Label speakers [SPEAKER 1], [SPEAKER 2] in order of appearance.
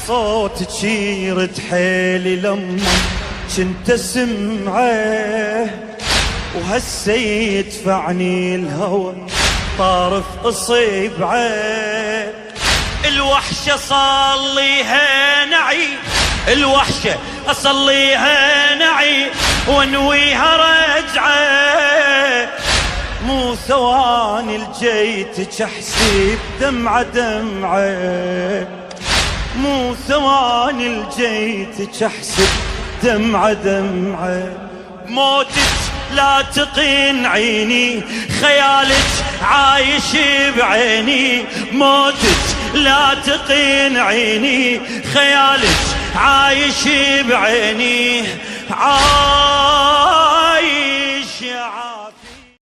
[SPEAKER 1] صوتك يرد حيلي لما كنت اسمعه، وهسه يدفعني الهوى طارف اصيبعه. الوحشة صليها نعي، الوحشة اصليها نعي وانويها رجعه. مو ثواني الجيتك احسب دمعة دمعة، مو ثواني الجيتك احسب دمعة دمعة. موتك لا تقين عيني، خيالك عايش بعيني. موتك لا تقين عيني، خيالك عايش بعيني.